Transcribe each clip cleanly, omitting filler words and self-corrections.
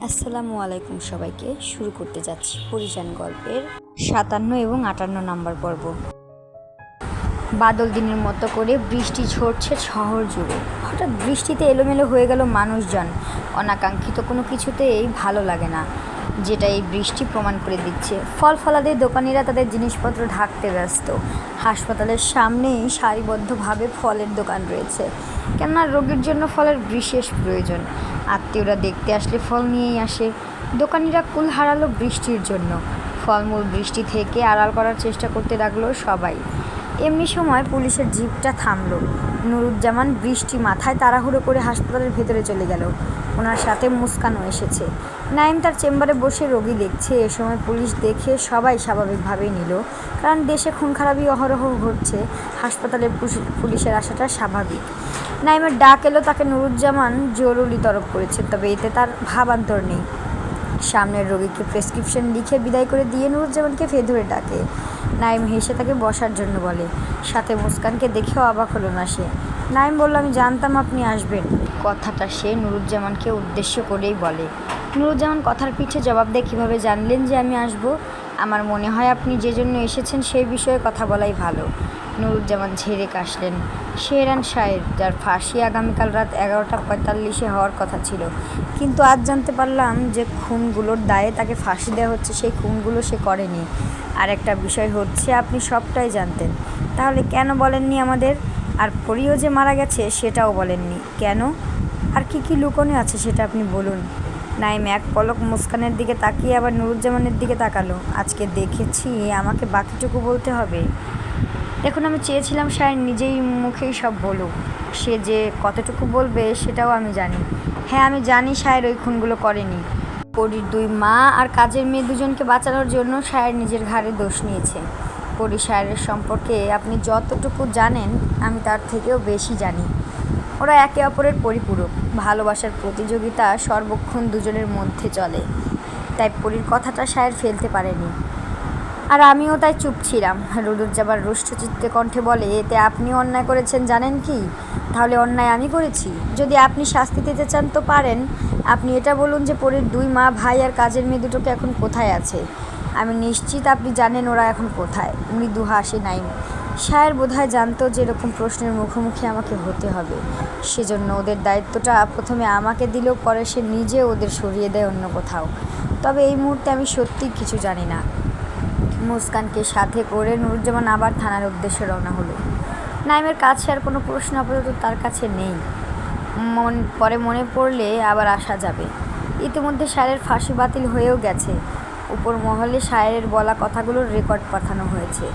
আসসালামু আলাইকুম সবাইকে। শুরু করতে যাচ্ছি পরিযান গল্পের ৫৭ এবং ৫৮ নম্বর পর্ব। বাদল দিনের মতো করে বৃষ্টি ঝরছে শহর জুড়ে। হঠাৎ বৃষ্টিতে এলোমেলো হয়ে গেল মানুষজন। অনাকাঙ্ক্ষিত কোনো কিছুতেই ভালো লাগে না, যেটা এই বৃষ্টি প্রমাণ করে দিচ্ছে। ফল ফলাদের দোকানিরা তাদের জিনিসপত্র ঢাকতে ব্যস্ত। হাসপাতালের সামনেই সারিবদ্ধভাবে ফলের দোকান রয়েছে, কেননা রোগীর জন্য ফলের বিশেষ প্রয়োজন। আত্মীয়রা দেখতে আসলে ফল নিয়েই আসে। দোকানিরা কুল হারালো বৃষ্টির জন্য। ফলমূল বৃষ্টি থেকে আড়াল করার চেষ্টা করতে লাগলো সবাই। এমনি সময় পুলিশের জিপটা থামলো। নুরুজ্জামান বৃষ্টি মাথায় তাড়াহুড়ো করে হাসপাতালের ভেতরে চলে গেল। ওনার সাথে মুস্কানও এসেছে। নাইম তার চেম্বারে বসে রোগী দেখছে। এ সময় পুলিশ দেখে সবাই স্বাভাবিকভাবেই নিল, কারণ দেশে খুন খারাপি অহরহ ঘটছে। হাসপাতালে পুলিশের আসাটা স্বাভাবিক। নাইমের ডাক এলো, তাকে নুরুজ্জামান জরুরি তরফ করেছে, তবে এতে তার ভাবান্তর নেই। সামনের রোগীকে প্রেসক্রিপশন লিখে বিদায় করে দিয়ে নুরুজ্জামানকে ফের ধরে ডাকে। নাইম হেসে তাকে বসার জন্য বলে। সাথে মুস্কানকে দেখেও অবাক হলো না সে। নাইম বলল, আমি জানতাম আপনি আসবেন। কথাটা সে নুরুজ্জামানকে উদ্দেশ্য করেই বলে। নুরুজ্জামান কথার পিঠে জবাব দিয়ে, কীভাবে জানলেন যে আমি আসব? আমার মনে হয় আপনি যে জন্য এসেছেন সেই বিষয়ে কথা বলাই ভালো। নুরুজ্জামান ঝেড়ে কাশলেন। শেহরান শাহের, যার ফাঁসি আগামীকাল রাত 11:45 হওয়ার কথা ছিল, কিন্তু আজ জানতে পারলাম যে খুনগুলোর দায়ে তাকে ফাঁসি দেওয়া হচ্ছে। সেই খুনগুলো সে করেনি। আর একটা বিষয় হচ্ছে, আপনি সবটাই জানতেন, তাহলে কেন বলেননি আমাদের? আর পরিও যে মারা গেছে সেটাও বলেননি কেন? আর কি লুকোনো আছে সেটা আপনি বলুন। নাইম এক পলক মুস্কানের দিকে তাকিয়ে আবার নুরুজ্জামানের দিকে তাকালো। আজকে দেখেছি আমাকে বাকিটুকু বলতে হবে। দেখুন, আমি চেয়েছিলাম শায়ের নিজেই মুখেই সব বলুক। সে যে কতটুকু বলবে সেটাও আমি জানি। হ্যাঁ, আমি জানি শায়ের ওই খুনগুলো করেনি। পরীর দুই মা আর কাজের মেয়ে দুজনকে বাঁচানোর জন্য শায়ের নিজের ঘাড়ে দোষ নিয়েছে। পরী শায়ের সম্পর্কে আপনি যতটুকু জানেন আমি তার থেকেও বেশি জানি। ওরা একে অপরের পরিপূরক। ভালোবাসার প্রতিযোগিতা সর্বক্ষণ দুজনের মধ্যে চলে, তাই পরীর কথাটা শায়ের ফেলতে পারেনি। আর আমিও তাই চুপ ছিলাম। নুরুজ্জামান রুষ্টচিত্তে কণ্ঠে বলে, এতে আপনিও অন্যায় করেছেন জানেন কি? তাহলে অন্যায় আমি করেছি? যদি আপনি শাস্তি দিতে চান তো পারেন। আপনি এটা বলুন যে পরীর দুই মা ভাই আর কাজের মেয়ে দুটোকে এখন কোথায় আছে? আমি নিশ্চিত আপনি জানেন ওরা এখন কোথায়। মৃদু হাসে নাইম। শায়ের বোধহয় জানতো যে এরকম প্রশ্নের মুখোমুখি আমাকে হতে হবে, সেজন্য ওদের দায়িত্বটা প্রথমে আমাকে দিলেও পরে সে নিজে ওদের সরিয়ে দেয় অন্য কোথাও। তবে এই মুহূর্তে আমি সত্যিই কিছু জানি না। মুস্কানকে সাথে করে নুরুজ্জামান আবার থানার উদ্দেশ্যে রওনা হলো। নাইমের কাছে আর কোনো প্রশ্ন আপাতত তার কাছে নেই। পরে মনে পড়লে আবার আসা যাবে। ইতিমধ্যে শায়ের ফাঁসি বাতিল হয়েও গেছে। উপর মহলে শায়ের বলা কথাগুলোর রেকর্ড পাঠানো হয়েছে।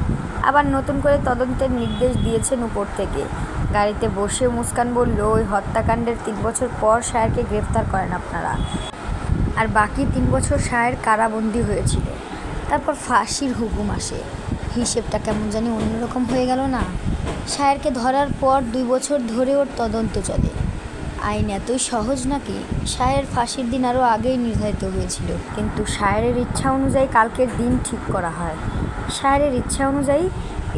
আবার নতুন করে তদন্তের নির্দেশ দিয়েছেন উপর থেকে। গাড়িতে বসে মুস্কান বলল, ওই হত্যাকাণ্ডের 3 বছর পর শায়েরকে গ্রেফতার করেন আপনারা, আর বাকি 3 বছর শায়ের কারাবন্দী হয়েছিল। তারপর ফাঁসির হুকুম আসে। হিসেবটা কেমন জানি অন্যরকম হয়ে গেল না? শায়েরকে ধরার পর 2 বছর ধরে ওর তদন্ত চলে। আইন এতই সহজ নাকি? শায়ের ফাঁসির দিন আরও আগেই নির্ধারিত হয়েছিল, কিন্তু শায়েরের ইচ্ছা অনুযায়ী কালকের দিন ঠিক করা হয়। শায়েরের ইচ্ছা অনুযায়ী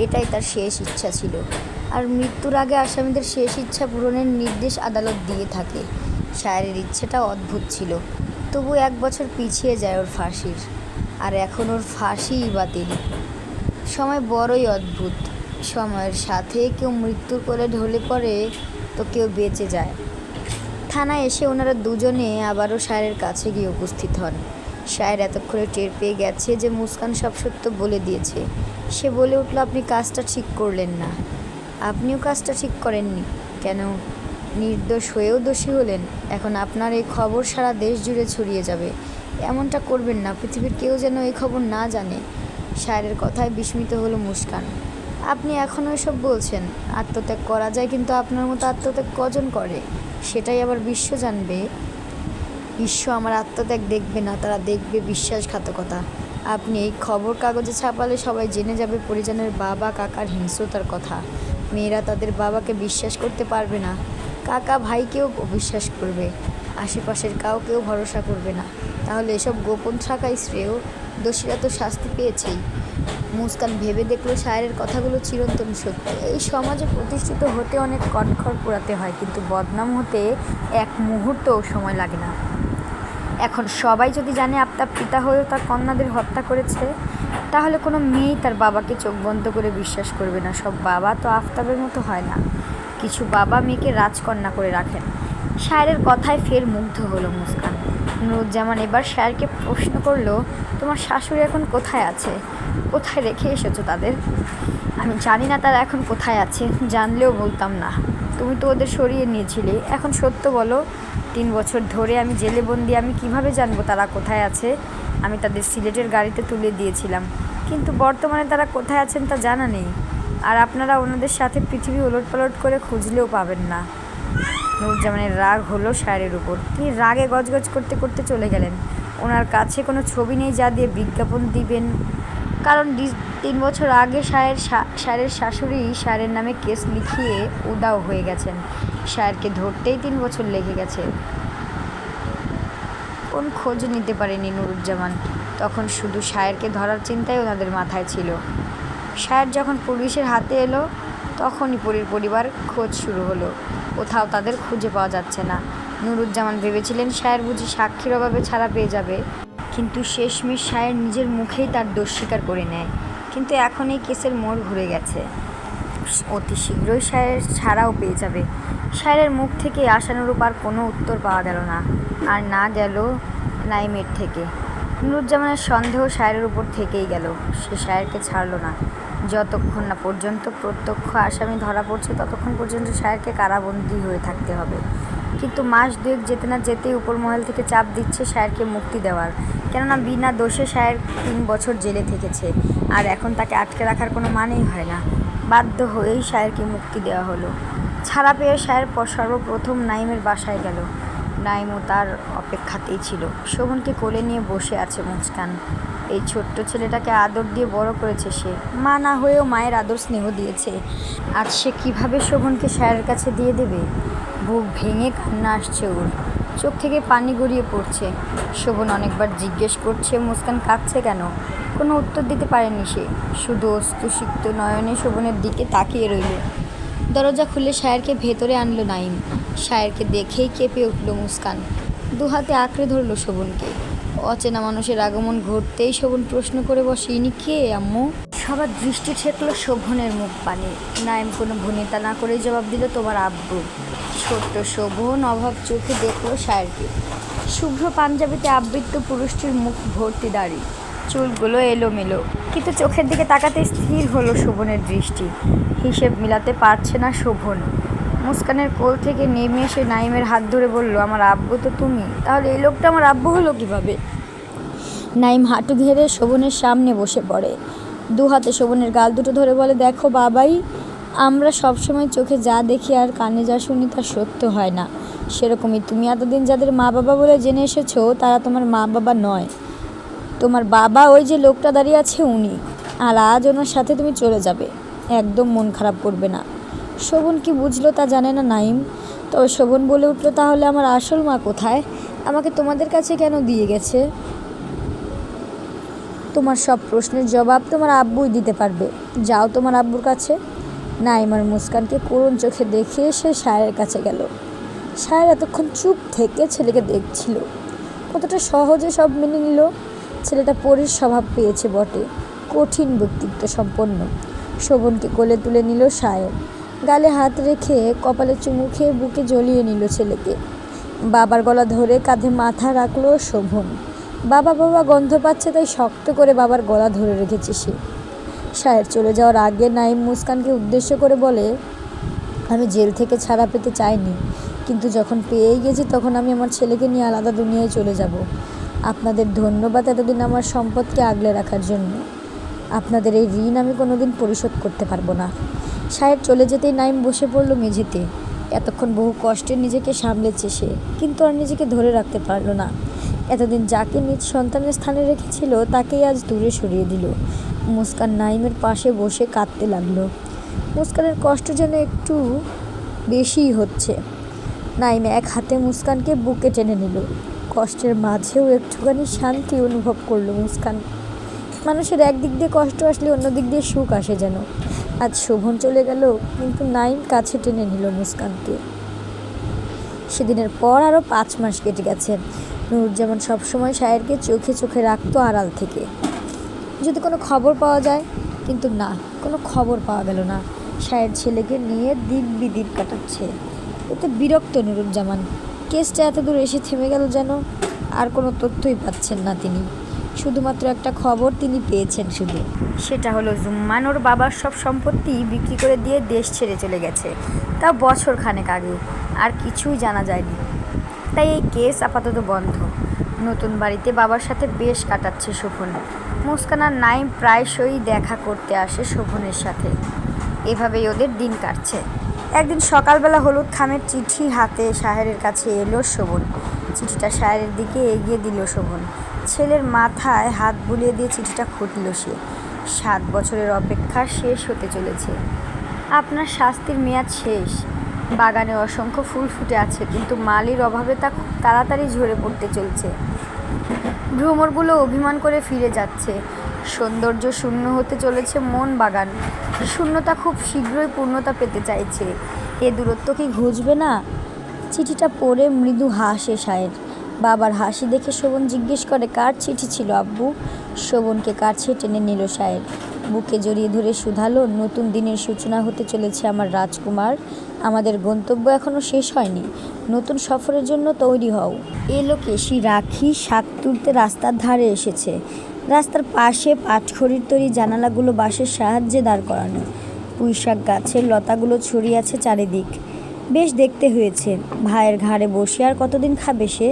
এটাই তার শেষ ইচ্ছা ছিল। আর মৃত্যুর আগে আসামিদের শেষ ইচ্ছা পূরণের নির্দেশ আদালত দিয়ে থাকে। শায়েরের ইচ্ছেটা অদ্ভুত ছিল, তবু 1 বছর পিছিয়ে যায় ওর ফাঁসির। আর এখন ওর ফাঁসিই বাতিল। সময় বড়ই অদ্ভুত। সময়ের সাথে কেউ মৃত্যুর কোলে ঢলে পড়ে, তো কেউ বেঁচে যায়। থানায় এসে ওনারা দুজনে আবারও শায়ের কাছে গিয়ে উপস্থিত হন। শায়ের এতক্ষণে টের পেয়ে গেছে যে মুস্কান সব সত্য বলে দিয়েছে। সে বলে উঠল, আপনি কাজটা ঠিক করলেন না। আপনিও কাজটা ঠিক করেননি। কেন? নির্দোষ হয়েও দোষী হলেন। এখন আপনার এই খবর সারা দেশ জুড়ে ছড়িয়ে যাবে। এমনটা করবেন না, পৃথিবীর কেউ যেন এই খবর না জানে। শায়ের কথায় বিস্মিত হলো মুস্কান। আপনি এখনও এসব বলছেন? আত্মত্যাগ করা যায়, কিন্তু আপনার মতো আত্মত্যাগ কজন করে? সেটাই আবার বিশ্ব জানবে। বিশ্ব আমার আত্মত্যাগ দেখবে না, তারা দেখবে বিশ্বাসঘাতকতা। আপনি এই খবর কাগজে ছাপালে সবাই জেনে যাবে পরিজনের বাবা কাকার হিংস্রতার কথা। মেয়েরা তাদের বাবাকে বিশ্বাস করতে পারবে না, কাকা ভাইকেও অবিশ্বাস করবে, আশেপাশের কাউকেও ভরসা করবে না। তাহলে এসব গোপন থাকাই শ্রেয়। দোষীরা তো শাস্তি পেয়েছেই। মুস্কান ভেবে দেখলো শায়ের কথাগুলো চিরন্তন সত্য। এই সমাজে প্রতিষ্ঠিত হতে অনেক কঠোর পোড়াতে হয়, কিন্তু বদনাম হতে 1 মুহূর্তও সময় লাগে না। এখন সবাই যদি জানে আফতাব পিতা হয়েও তার কন্যাদের হত্যা করেছে, তাহলে কোনো মেয়েই তার বাবাকে চোখ বন্ধ করে বিশ্বাস করবে না। সব বাবা তো আফতাবের মতো হয় না, কিছু বাবা মেয়েকে রাজকন্যা করে রাখেন। শায়েরের কথায় ফের মুগ্ধ হলো মুস্কান। নুরুজ্জামান এবার শায়েরকে প্রশ্ন করলো, তোমার শাশুড়ি এখন কোথায় আছে? কোথায় রেখে এসেছো তাদের? আমি জানি না তারা এখন কোথায় আছে, জানলেও বলতাম না। তুমি তো ওদের সরিয়ে নিয়েছিলে। এখন সত্য বলো, 3 বছর ধরে আমি জেলে বন্দি, আমি কিভাবে জানবো তারা কোথায় আছে? আমি তাদের সিলেটের গাড়িতে তুলে দিয়েছিলাম, কিন্তু বর্তমানে তারা কোথায় আছেন তা জানা নেই। আর আপনারা ওনাদের সাথে পৃথিবী ওলটপালট করে খুঁজলেও পাবেন না। নুরুজ্জামানের রাগ হলো শায়েরের উপর। তিনি রাগে গজগজ করতে করতে চলে গেলেন। ওনার কাছে কোনো ছবি নেই যা দিয়ে বিজ্ঞাপন দিবেন, কারণ 3 বছর আগে শায়েরের শাশুড়ি শায়েরের নামে কেস লিখিয়ে উদাও হয়ে গেছেন। শায়েরকে ধরতেই 3 বছর লেগে গেছে। কোন খোঁজ নিতে পারেনি নুরুজ্জামান। তখন শুধু শায়েরকে ধরার চিন্তাই ওনাদের মাথায় ছিল। শায়ের যখন পুলিশের হাতে এলো, তখনই পরিবার খোঁজ শুরু হলো। কোথাও তাদের খুঁজে পাওয়া যাচ্ছে না। নুরুজ্জামান ভেবেছিলেন শায়ের বুঝি সাক্ষীর অভাবে ছাড়া পেয়ে যাবে, কিন্তু শেষমেশ শায়ের নিজের মুখেই তার দোষ স্বীকার করে নেয়। কিন্তু এখন এই কেসের মোড় ঘুরে গেছে, অতি শীঘ্রই শায়ের ছাড়াও পেয়ে যাবে। শায়েরের মুখ থেকে আশানুরূপ আর কোনো উত্তর পাওয়া গেল না, আর না গেল নাইমের থেকে। নুরুজ্জামানের সন্দেহ শায়েরের উপর থেকেই গেল। সে শায়েরকে ছাড়ল না যতক্ষণ না পর্যন্ত প্রত্যক্ষ আসামি ধরা পড়ছে, ততক্ষণ পর্যন্ত শায়েরকে কারাবন্দী হয়ে থাকতে হবে। কিন্তু মাস 2 যেতে না যেতেই উপর মহল থেকে চাপ দিচ্ছে শায়েরকে মুক্তি দেওয়ার, কেননা বিনা দোষে শায়ের 3 বছর জেলে থেকেছে, আর এখন তাকে আটকে রাখার কোনো মানেই হয় না। বাধ্য হয়েই শায়েরকে মুক্তি দেওয়া হলো। ছাড়া পেয়ে শায়ের সর্বপ্রথম নাইমের বাসায় গেল। নাইমও তার অপেক্ষাতেই ছিল। শোভনকে কোলে নিয়ে বসে আছে মুস্কান। এই ছোট্ট ছেলেটাকে আদর দিয়ে বড় করেছে সে, মা না হয়েও মায়ের আদর স্নেহ দিয়েছে। আজ সে কীভাবে শোভনকে শায়ের কাছে দিয়ে দেবে? বুক ভেঙে কান্না আসছে ওর, চোখ থেকে পানি গড়িয়ে পড়ছে। শোভন অনেকবার জিজ্ঞেস করছে মুস্কান কাঁদছে কেন, কোনো উত্তর দিতে পারেনি সে, শুধু অস্তুসিক্ত নয়নে শোভনের দিকে তাকিয়ে রইল। দরজা খুলে শায়েরকে ভেতরে আনলো নাইম। শায়েরকে দেখেই কেঁপে উঠল মুস্কান, 2 হাতে আঁকড়ে ধরল শোভনকে। অচেনা মানুষের আগমন ঘটতেই শোভন প্রশ্ন করে বসে, ইনি কে আম্মু? সবার দৃষ্টি ঠেকলো শোভনের মুখ পানে। নাইম কোনো ভনিতা না করেই জবাব দিল, তোমার আব্বু। ছোট্ট শোভন অভাব চোখে দেখলো শায়েরকে। শুভ্র পাঞ্জাবিতে আবৃত পুরুষটির মুখ ভর্তি দাড়ি, চুলগুলো এলোমেলো, কিন্তু চোখের দিকে তাকাতে স্থির হলো শোভনের দৃষ্টি। হিসেব মিলাতে পারছে না শোভন। মুস্কানের কোল থেকে নেমে এসে নাইমের হাত ধরে বলল, আমার আব্বু তো তুমি, তাহলে এই লোকটা আমার আব্বু হলো কিভাবে? নাইম হাঁটু ঘেরে শোভনের সামনে বসে পড়ে, 2 হাতে শোভনের গাল দুটো ধরে বলে, দেখো বাবাই, আমরা সবসময় চোখে যা দেখি আর কানে যা শুনি তা সত্য হয় না। সেরকমই তুমি এতদিন যাদের মা বাবা বলে জেনে এসেছো, তারা তোমার মা বাবা নয়। তোমার বাবা ওই যে লোকটা দাঁড়িয়ে আছে উনি, আর আজ ওনার সাথে তুমি চলে যাবে। একদম মন খারাপ করবে না। শোভন কি বুঝলো তা জানে না নাইম, তবে শোভন বলে উঠল, তাহলে আমার আসল মা কোথায়? আমাকে তোমাদের কাছে কেন দিয়ে গেছে? তোমার সব প্রশ্নের জবাব তোমার আব্বুই দিতে পারবে, যাও তোমার আব্বুর কাছে। নাইম আর মুস্কানকে করুণ চোখে দেখে সে শায়ের কাছে গেল। শায়ের এতক্ষণ চুপ থেকে ছেলেকে দেখছিল, কতটা সহজে সব মেনে নিল। ছেলেটা পরীর স্বভাব পেয়েছে বটে, কঠিন ব্যক্তিত্ব সম্পন্ন। শোভনকে কোলে তুলে নিল শায়ের, গালে হাত রেখে কপালে চুমু খেয়ে বুকে জড়িয়ে নিল ছেলেকে। বাবার গলা ধরে কাঁধে মাথা রাখলো শোভন। বাবা বাবা গন্ধ পাচ্ছে, তাই শক্ত করে বাবার গলা ধরে রেখেছে সে। শায়ের চলে যাওয়ার আগে নাইম মুস্কানকে উদ্দেশ্য করে বলে, আমি জেল থেকে ছাড়া পেতে চাইনি, কিন্তু যখন পেয়েই গেছি তখন আমি আমার ছেলেকে নিয়ে আলাদা দুনিয়ায় চলে যাব। আপনাদের ধন্যবাদ এতদিন আমার সম্পদকে আগলে রাখার জন্য। আপনাদের এই ঋণ আমি কোনোদিন পরিশোধ করতে পারবো না। শায়ের চলে যেতেই নাইম বসে পড়ল মেঝেতে। এতক্ষণ বহু কষ্টে নিজেকে সামলেছে সে, কিন্তু আর নিজেকে ধরে রাখতে পারল না। এতদিন যাকে নিজ সন্তানের স্থানে রেখেছিল তাকেই আজ দূরে সরিয়ে দিল। মুস্কান নাইমের পাশে বসে কাঁদতে লাগলো। মুস্কানের কষ্ট যেন একটু বেশিই হচ্ছে। নাইম এক হাতে মুস্কানকে বুকে টেনে নিল। কষ্টের মাঝেও একটুখানি শান্তি অনুভব করলো মুস্কান। মানুষের একদিক দিয়ে কষ্ট আসলে অন্য দিক দিয়ে সুখ আসে যেন। আজ শোভন চলে গেল, কিন্তু নাইম কাছে টেনে নিল মুস্কানকে। সেদিনের পর আরও 5 মাস কেটে গেছে। নুরুজ্জামান সবসময় সায়েরকে চোখে চোখে রাখতো আড়াল থেকে, যদি কোনো খবর পাওয়া যায়। কিন্তু না, কোনো খবর পাওয়া গেল না। সায়ের ছেলেকে নিয়ে দিন বিদিন কাটাচ্ছে। এতে বিরক্ত নুরুজ্জামান। কেসটা এত দূর এসে থেমে গেল যেন। আর কোনো তথ্যই পাচ্ছেন না তিনি। শুধুমাত্র একটা খবর তিনি পেয়েছেন শুধু, সেটা হলো জুম্মান ওর বাবার সব সম্পত্তি বিক্রি করে দিয়ে দেশ ছেড়ে চলে গেছে, তাও বছর খানেক আগে। আর কিছুই জানা যায়নি। তাই এই কেস আপাতত বন্ধ। নতুন বাড়িতে বাবার সাথে বেশ কাটাচ্ছে শোভন। মুস্কান আর নাইম প্রায়শই দেখা করতে আসে শোভনের সাথে। এভাবেই ওদের দিন কাটছে। একদিন সকালবেলা হলুদ খামের চিঠি হাতে সাহেরের কাছে এলো শোভন। চিঠিটা সাহেরের দিকে এগিয়ে দিল শোভন। ছেলের মাথায় হাত বুলিয়ে দিয়ে চিঠিটা খুঁটল সে। 7 বছরের অপেক্ষা শেষ হতে চলেছে। আপনার শাস্তির মেয়াদ শেষ। বাগানে অসংখ্য ফুল ফুটে আছে, কিন্তু মালির অভাবে তা খুব তাড়াতাড়ি ঝরে পড়তে চলছে। ভ্রমরগুলো অভিমান করে ফিরে যাচ্ছে। সৌন্দর্য শূন্য হতে চলেছে মন বাগান। শূন্যতা খুব শীঘ্রই পূর্ণতা পেতে চাইছে। এ দূরত্ব কি ঘুচবে না? চিঠিটা পড়ে মৃদু হাসে সায়ের। বাবার হাসি দেখে শোভন জিজ্ঞেস করে, কার চিঠি ছিল আব্বু? শোভনকে কাছে টেনে নিল সায়ের। বুকে জড়িয়ে ধরে শুধালো, নতুন দিনের সূচনা হতে চলেছে আমার রাজকুমার। আমাদের গন্তব্য এখনও শেষ হয়নি। নতুন সফরের জন্য তৈরি হও। এ লোকেশই রাখি শাক তুলতে রাস্তার ধারে এসেছে। রাস্তার পাশে পাটখড়ির তৈরি জানালাগুলো বাঁশের সাহায্যে দাঁড় করানো। পুঁইশাক গাছের লতাগুলো ছড়িয়ে আছে চারিদিক। বেশ দেখতে হয়েছে। ভাইয়ের ঘাড়ে বসে আর কতদিন খাবে সে?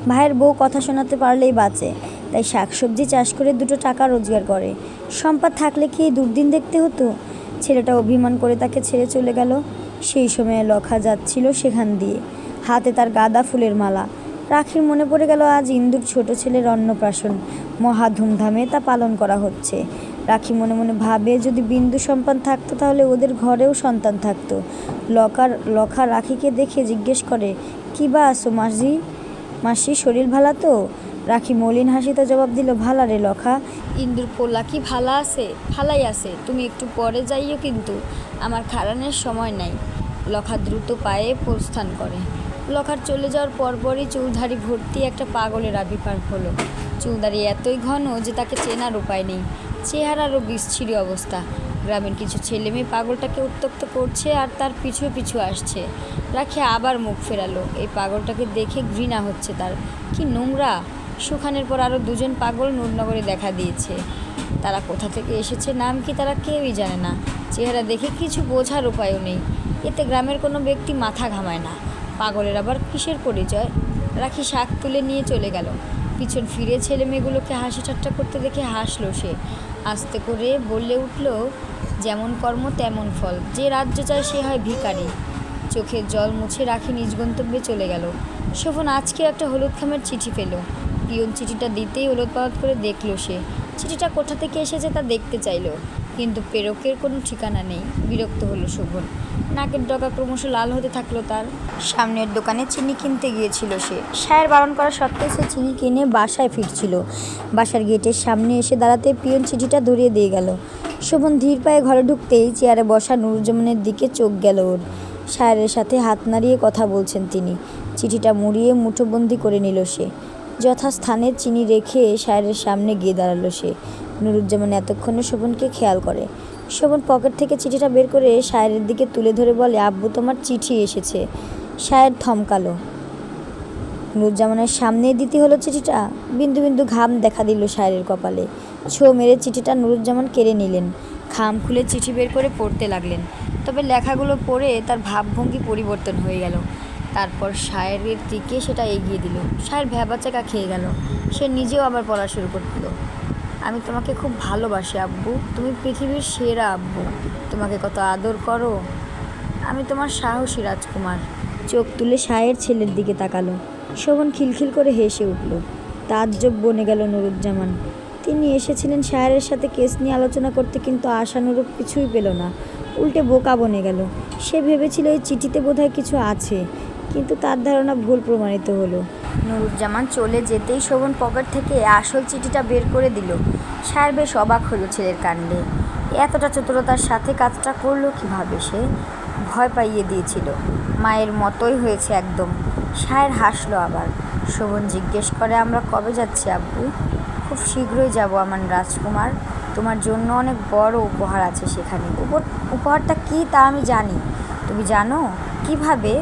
ভাইয়ের বউ কথা শোনাতে পারলেই বাঁচে, তাই শাকসবজি চাষ করে 2 টাকা রোজগার করে। সম্পদ থাকলে কি এই দুর্দিন দেখতে হতো? ছেলেটা অভিমান করে তাকে ছেড়ে চলে গেল। সেই সময়ে লখা যাচ্ছিল সেখান দিয়ে, হাতে তার গাঁদা ফুলের মালা। রাখির মনে পড়ে গেল আজ ইন্দুর ছোট ছেলের অন্নপ্রাশন। মহা ধুমধামে তা পালন করা হচ্ছে। রাখি মনে মনে ভাবে, যদি বিন্দু সন্তান থাকতো তাহলে ওদের ঘরেও সন্তান থাকতো। লখা রাখিকে দেখে জিজ্ঞেস করে, কি বা আসো মাসি, শরীর ভালা তো? রাখি মলিন হাসিতে জবাব দিল, ভালা রে লখা। ইন্দুর পোলা কি ভালা আছে? ভালাই আছে। তুমি একটু পরে যাইও, কিন্তু আমার খাড়ানোর সময় নাই। লখা দ্রুত পায়ে প্রস্থান করে। লখার চলে যাওয়ার পরপরই চুলধারি ভর্তি একটা পাগলের আবির্ভাব হলো। চুলদারি এতই ঘন যে তাকে চেনার উপায় নেই। চেহারারও বিচ্ছিরি অবস্থা। গ্রামের কিছু ছেলেমেয়ে পাগলটাকে উত্ত্যক্ত করছে আর তার পিছু পিছু আসছে। রাখি আবার মুখ ফেরালো। এই পাগলটাকে দেখে ঘৃণা হচ্ছে তার। কি নোংরা! সুখানের পর আরও 2 জন পাগল নূরনগরে দেখা দিয়েছে। তারা কোথা থেকে এসেছে, নাম কি, তারা কেউই জানে না। চেহারা দেখে কিছু বোঝার উপায়ও নেই। এতে গ্রামের কোনো ব্যক্তি মাথা ঘামায় না। পাগলের আবার কিসের পরিচয়? রাখি শাক তুলে নিয়ে চলে গেল। পিছন ফিরে ছেলে মেয়েগুলোকে হাসি ঠাট্টা করতে দেখে হাসলো সে। আস্তে করে বলে উঠল, যেমন কর্ম তেমন ফল। যে রাজ্য চায় সে হয় ভিখারি। চোখের জল মুছে রাখি নিজ গন্তব্যে চলে গেল। শোভন আজকে একটা হলুদ খামের চিঠি পেল। পিয়ন চিঠিটা দিতেই ওলট পালট করে দেখল সে। চিঠিটা কোথা থেকে এসেছে তা দেখতে চাইল, কিন্তু প্রেরকের কোনো ঠিকানা নেই। বিরক্ত হলো শোভন। নাকের ডগা ক্রমশ লাল হতে থাকলো তার। সামনের দোকানে চিনি কিনতে গিয়েছিল সে। সায়ের বারণ করা সত্ত্বেও সে চিনি কিনে বাসায় ফিরছিল। বাসার গেটের সামনে এসে দাঁড়াতে পিয়ন চিঠিটা ধরিয়ে দিয়ে গেল। শোভন ধীর পায়ে ঘরে ঢুকতেই চেয়ারে বসা নুরুজ্জামানের দিকে চোখ গেল ওর। সায়েরের সাথে হাত নাড়িয়ে কথা বলছেন তিনি। চিঠিটা মুড়িয়ে মুঠোবন্দি করে নিল সে। যথাস্থানে চিনি রেখে সায়েরের সামনে গিয়ে দাঁড়ালো সে। নুরুজ্জামান এতক্ষণে শোভনকে খেয়াল করে। শোভন পকেট থেকে চিঠিটা বের করে সায়েরের দিকে তুলে ধরে বলে, আব্বু, তোমার চিঠি এসেছে। সায়ের থমকালো। নুরুজ্জামানের সামনেই দিতে হলো চিঠিটা। বিন্দু বিন্দু ঘাম দেখা দিল সায়েরের কপালে। ছো মেরে চিঠিটা নুরুজ্জামান কেড়ে নিলেন। খাম খুলে চিঠি বের করে পড়তে লাগলেন। তবে লেখাগুলো পড়ে তার ভাবভঙ্গি পরিবর্তন হয়ে গেল। তারপর সায়েরের দিকে সেটা এগিয়ে দিল। সায়ের ভ্যাবাচাকা খেয়ে গেল। সে নিজেও আবার পড়া শুরু করল। আমি তোমাকে খুব ভালোবাসি আব্বু। তুমি পৃথিবীর সেরা আব্বু। তোমাকে কত আদর করো। আমি তোমার সাহসী রাজকুমার। চোখ তুলে সায়ের ছেলের দিকে তাকালো। শোভন খিলখিল করে হেসে উঠল। তাজ্জব বনে গেল নুরুজ্জামান। তিনি এসেছিলেন সায়েরের সাথে কেস নিয়ে আলোচনা করতে, কিন্তু আশানুরূপ কিছুই পেল না। উল্টে বোকা বনে গেল। সে ভেবেছিল এই চিঠিতে বোধহয় কিছু আছে, কিন্তু তার ধারণা ভুল প্রমাণিত হলো। নুরুজ্জামান চলে যেতেই শোভন পকেট থেকে আসল চিঠিটা বের করে দিল। সায়ের বেশ অবাক হলো ছেলের কাণ্ডে। এতটা চতুরতার সাথে কাজটা করলো কিভাবে সে? ভয় পাইয়ে দিয়েছিল। মায়ের মতোই হয়েছে একদম। সায়ের হাসলো আবার। শোভন জিজ্ঞেস করে, আমরা কবে যাচ্ছি আব্বু? খুব শীঘ্রই যাব আমার রাজকুমার, তোমার জন্য অনেক বড় উপহার আছে সেখানে। উপহারটা কী তা আমি জানি, তুমি জানো? কিভাবে?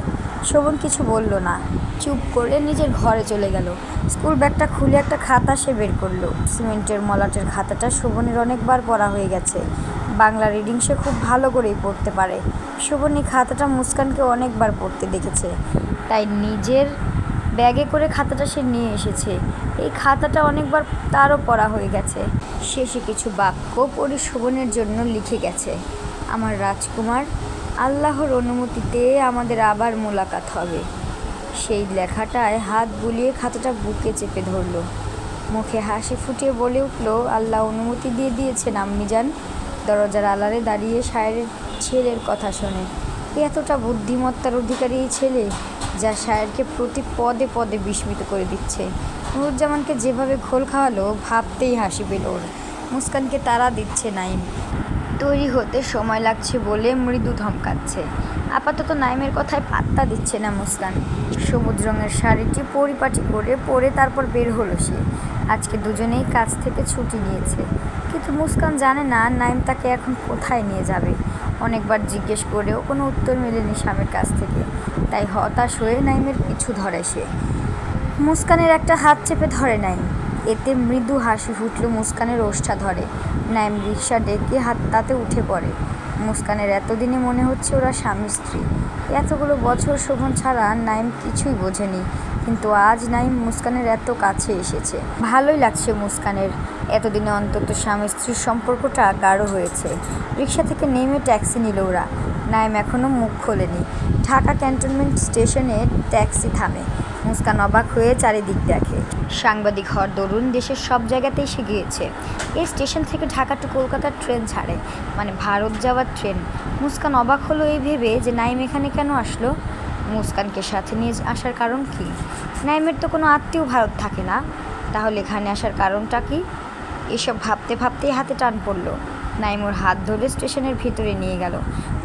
শোভন কিছু বলল না, চুপ করে নিজের ঘরে চলে গেল। স্কুল ব্যাগটা খুলে একটা খাতা সে বের করলো। সিমেন্টের মলাটের খাতাটা শোভনের অনেকবার পড়া হয়ে গেছে। বাংলা রিডিং সে খুব ভালো করেই পড়তে পারে। শোভন এই খাতাটা মুস্কানকে অনেকবার পড়তে দেখেছে, তাই নিজের ব্যাগে করে খাতাটা সে নিয়ে এসেছে। এই খাতাটা অনেকবার তারও পড়া হয়ে গেছে। শেষে কিছু বাক্য পড়ে শোভনের জন্য লিখে গেছে, আমার রাজকুমার, আল্লাহর অনুমতিতে আমাদের আবার মোলাকাত হবে। সেই লেখাটায় হাত বুলিয়ে খাতাটা বুকে চেপে ধরল, মুখে হাসি ফুটিয়ে বলে উঠল, আল্লাহ অনুমতি দিয়ে দিয়েছেন আম্মিজান। দরজার আড়ালে দাঁড়িয়ে শায়েরের ছেলের কথা শোনে। এতটা বুদ্ধিমত্তার অধিকারী এই ছেলে, যা শায়েরকে প্রতি পদে পদে বিস্মিত করে দিচ্ছে। নুরুজ্জামানকে যেভাবে ঘোল খাওয়ালো, ভাবতেই হাসি পেল ওর। মুস্কানকে তাড়া দিচ্ছে নাইম, তৈরি হতে সময় লাগছে বলে মৃদু ধমকাচ্ছে। আপাতত নাইমের কথায় পাত্তা দিচ্ছে না মুস্কান। সবুজ রঙের শাড়িটি পরিপাটি করে পরে তারপর বের হলো সে। আজকে দুজনেই কাজ থেকে ছুটি নিয়েছে, কিন্তু মুস্কান জানে না নাইম তাকে এখন কোথায় নিয়ে যাবে। অনেকবার জিজ্ঞেস করেও কোনো উত্তর মেলেনি স্বামীর কাছ থেকে, তাই হতাশ হয়ে নাইমের পিছু ধরে সে। মুস্কানের একটা হাত চেপে ধরে নাইম, এতে মৃদু হাসি ফুটল মুস্কানের ওষ্ঠা ধরে। নাইম রিকশা ডেকে তাতে উঠে পড়ে। মুস্কানের এতদিনে মনে হচ্ছে ওরা স্বামী স্ত্রী। এতগুলো বছর শোভন ছাড়া নাইম কিছুই বোঝেনি, কিন্তু আজ নাইম মুস্কানের এত কাছে এসেছে। ভালোই লাগছে মুস্কানের, এতদিনে অন্তত স্বামী স্ত্রীর সম্পর্কটা গাঢ় হয়েছে। রিকশা থেকে নেমে ট্যাক্সি নিল ওরা। নাইম এখনও মুখ খোলেনি। ঢাকা ক্যান্টনমেন্ট স্টেশনে ট্যাক্সি থামে। মুস্কান অবাক হয়ে চারিদিক দেখে। সাংবাদিক হওয়ার দরুন দেশের সব জায়গাতেই সে গিয়েছে। এই স্টেশন থেকে ঢাকা টু কলকাতার ট্রেন ছাড়ে, মানে ভারত যাওয়ার ট্রেন। মুস্কান অবাক হলো এই ভেবে যে নাইম এখানে কেন আসলো। মুস্কানকে সাথে নিয়ে আসার কারণ কি? নাইমের তো কোনো আত্মীয় ভারত থাকে না, তাহলে এখানে আসার কারণটা কি? এসব ভাবতে ভাবতেই হাতে টান পড়ল। নাইম ওর হাত ধরে স্টেশনের ভিতরে নিয়ে গেল।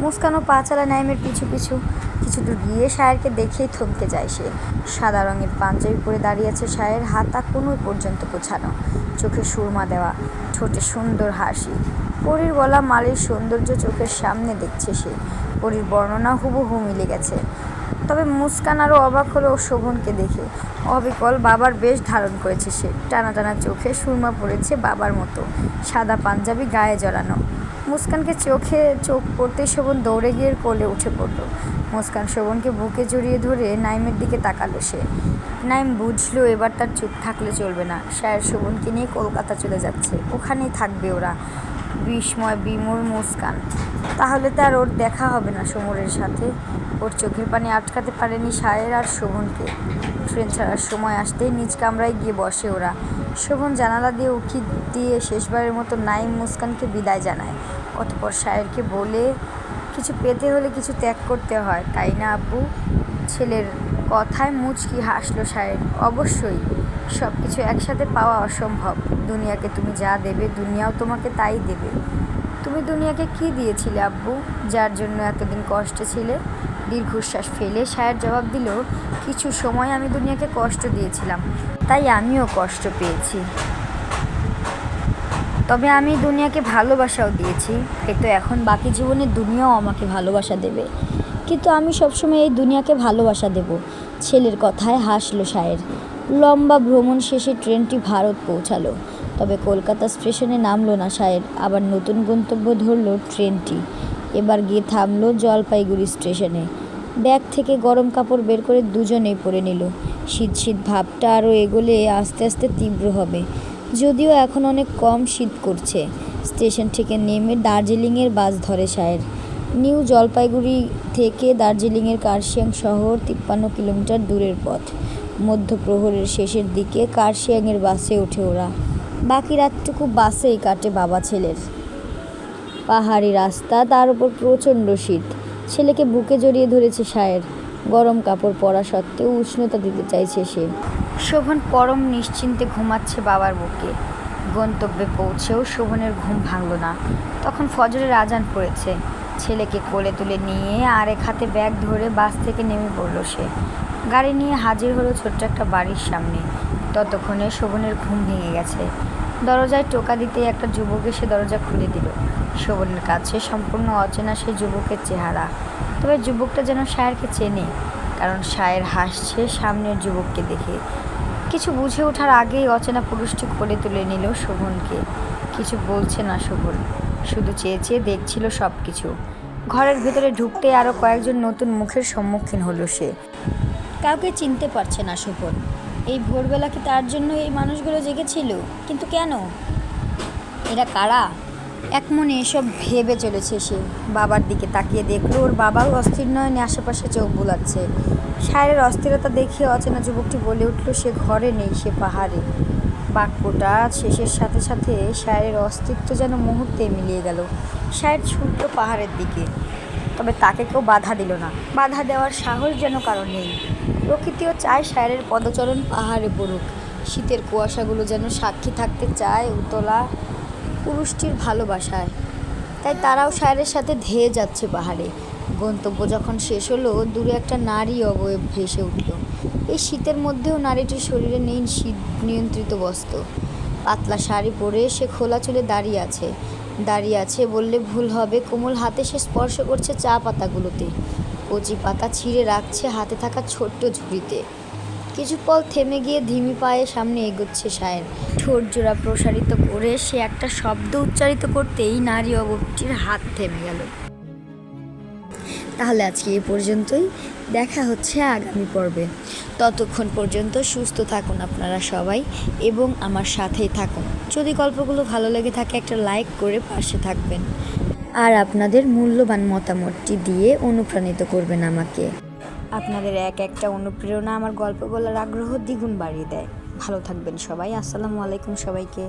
মুস্কানও পা চালায় নাইমের পিছু পিছু। কিছু দূর গিয়ে শায়েরকে দেখেই থমকে যায় সে। সাদা রঙের পাঞ্জাবি পরে দাঁড়িয়ে আছে শায়ের, হাতা কোনোই পর্যন্ত গোছানো, চোখে সুরমা দেওয়া, ঠোঁটে সুন্দর হাসি। পরীর বলা মালির সৌন্দর্য চোখের সামনে দেখছে সে। পরীর বর্ণনা হুবহু মিলে গেছে। তবে মুস্কান আরও অবাক হলো শোভনকে দেখে। অবিকল বাবার বেশ ধারণ করেছে সে। টানা টানা চোখে সুরমা পড়েছে বাবার মতো, সাদা পাঞ্জাবি গায়ে জড়ানো। মুস্কানকে চোখে চোখ পড়তে শোভন দৌড়ে গিয়ে কোলে উঠে পড়ল। মুস্কান শোভনকে বুকে জড়িয়ে ধরে নাইমের দিকে তাকালো সে। নাইম বুঝলো এবার তার চুপ থাকলে চলবে না। শায়ের শোভনকে নিয়ে কলকাতা চলে যাচ্ছে, ওখানেই থাকবে ওরা। বিস্ময় বিমূঢ় মুস্কান। তাহলে তার ওর দেখা হবে না সমরের সাথে? ওর চোখের পানি আটকাতে পারেনি শায়ের আর শোভনকে। ট্রেন ছাড়ার সময় আসতেই নিজ কামরায় গিয়ে বসে ওরা। শোভন জানালা দিয়ে উঁকি দিয়ে শেষবারের মতো নাইম মুস্কানকে বিদায় জানায়। অতঃপর শায়েরকে বলে, কিছু পেতে হলে কিছু ত্যাগ করতে হয়, তাই না আব্বু? ছেলের কথায় মুচকি হাসলো শায়ের। অবশ্যই, সব কিছু একসাথে পাওয়া অসম্ভব। দুনিয়াকে তুমি যা দেবে, দুনিয়াও তোমাকে তাই দেবে। তুমি দুনিয়াকে কি দিয়েছিলে আব্বু, যার জন্য এতদিন কষ্টে ছিলে? দীর্ঘশ্বাস ফেলে শায়ের জবাব দিল, কিছু সময় আমি দুনিয়াকে কষ্ট দিয়েছিলাম, তাই আমিও কষ্ট পেয়েছি। তবে আমি দুনিয়াকে ভালোবাসাও দিয়েছি, তো এখন বাকি জীবনে দুনিয়াও আমাকে ভালোবাসা দেবে। কিন্তু আমি সবসময় এই দুনিয়াকে ভালোবাসা দেব। ছেলের কথায় হাসলো শায়ের। লম্বা ভ্রমণ শেষে ট্রেনটি ভারত পৌঁছালো, তবে কলকাতা স্টেশনে নামলো না শায়ের। আবার নতুন গন্তব্য ধরল ট্রেনটি। এবার গিয়ে থামলো জলপাইগুড়ি স্টেশনে। ব্যাগ থেকে গরম কাপড় বের করে দুজনেই পরে নিল। শীত শীত ভাবটা আরও এগোলে আস্তে আস্তে তীব্র হবে, যদিও এখন অনেক কম শীত করছে। স্টেশন থেকে নেমে দার্জিলিংয়ের বাস ধরে শায়ের। নিউ জলপাইগুড়ি থেকে দার্জিলিংয়ের কার্শিয়াং শহর 53 কিলোমিটার দূরের পথ। মধ্যপ্রহরের শেষের দিকে কার্শিয়াংয়ের বাসে ওঠে ওরা। বাকি রাতটুকু বাসেই কাটে বাবা ছেলের। পাহাড়ি রাস্তা, তার উপর প্রচণ্ড শীত। ছেলেকে বুকে জড়িয়ে ধরেছে শায়ের। গরম কাপড় পরা সত্ত্বেও উষ্ণতা দিতে চাইছে সে। শোভন পরম নিশ্চিন্তে ঘুমাচ্ছে বাবার বুকে। গন্তব্যে পৌঁছেও শোভনের ঘুম ভাঙল না। তখন ফজরের আজান পড়েছে। ছেলেকে কোলে তুলে নিয়ে আরেক হাতে ব্যাগ ধরে বাস থেকে নেমে পড়লো সে। গাড়ি নিয়ে হাজির হলো ছোট্ট একটা বাড়ির সামনে। ততক্ষণে শোভনের ঘুম ভেঙে গেছে। দরজায় টোকা দিতেই একটা যুবক এসে দরজা খুলে দিল। শোভনের কাছে সম্পূর্ণ অচেনা সেই যুবকের চেহারা, তবে যুবকটা যেন সায়েরকে চেনে, কারণ সায়ের হাসছে সামনের যুবককে দেখে। কিছু বুঝে ওঠার আগেই অচেনা পুরুষটি কোলে তুলে নিল শোভনকে। কিছু বলছে না শোভন, শুধু চেয়ে চেয়ে দেখছিল সব কিছু। ঘরের ভেতরে ঢুকতে আরও কয়েকজন নতুন মুখের সম্মুখীন হলো সে। কাউকে চিনতে পারছে না শোভন। এই ভোরবেলা কি তার জন্য এই মানুষগুলো জেগেছিল? কিন্তু কেন? এরা কারা? এক মনে এসব ভেবে চলেছে সে। বাবার দিকে তাকিয়ে দেখলো ওর বাবাও অস্থির নয়নে আশেপাশে চোখ বুলাচ্ছে। সায়ের অস্থিরতা দেখে অচেনা যুবকটি বলে উঠল, সে ঘরে নেই, সে পাহাড়ে। বাক্যটা শেষের সাথে সাথে সায়ের অস্তিত্ব যেন মুহূর্তে মিলিয়ে গেল। সায়ের ছুটল পাহাড়ের দিকে, তবে তাকে কেউ বাধা দিল না। বাধা দেওয়ার সাহস যেন কারণ নেই। প্রকৃতিও চায় সায়ের পদচরণ পাহাড়ে পড়ুক। শীতের কুয়াশাগুলো যেন সাক্ষী থাকতে চায় উতলা পুরুষটির ভালোবাসায়। তাই তারাও সায়েরের সাথে ধেয়ে যাচ্ছে পাহাড়ে। গন্তব্য যখন শেষ হলো, দূরে একটা নারী অবয়ব ভেসে উঠল। এই শীতের মধ্যেও নারীটির শরীরে নেই শীত নিয়ন্ত্রিত বস্ত্র। পাতলা শাড়ি পরে সে খোলা চুলে দাঁড়িয়ে আছে বললে ভুল হবে। কোমল হাতে সে স্পর্শ করছে চা পাতাগুলোতে। কচি পাতা ছিঁড়ে রাখছে হাতে থাকা ছোট্ট ঝুড়িতে। কিছু পল থেমে গিয়ে ধিমি পায়ে সামনে এগোচ্ছে সায়ের। ঠোঁট জোড়া প্রসারিত করে সে একটা শব্দ উচ্চারিত করতেই নারী অবয়বটির হাত থেমে গেল। তাহলে আজকে এই পর্যন্তই, দেখা হচ্ছে আগামী পর্বে। ততক্ষণ পর্যন্ত সুস্থ থাকুন আপনারা সবাই এবং আমার সাথেই থাকুন। যদি গল্পগুলো ভালো লেগে থাকে একটা লাইক করে পাশে থাকবেন, আর আপনাদের মূল্যবান মতামতটি দিয়ে অনুপ্রাণিত করবেন আমাকে। আপনাদের এক একটা অনুপ্রেরণা আমার গল্প বলার আগ্রহ দ্বিগুণ বাড়িয়ে দেয়। ভালো থাকবেন সবাই। আসসালামু আলাইকুম সবাইকে।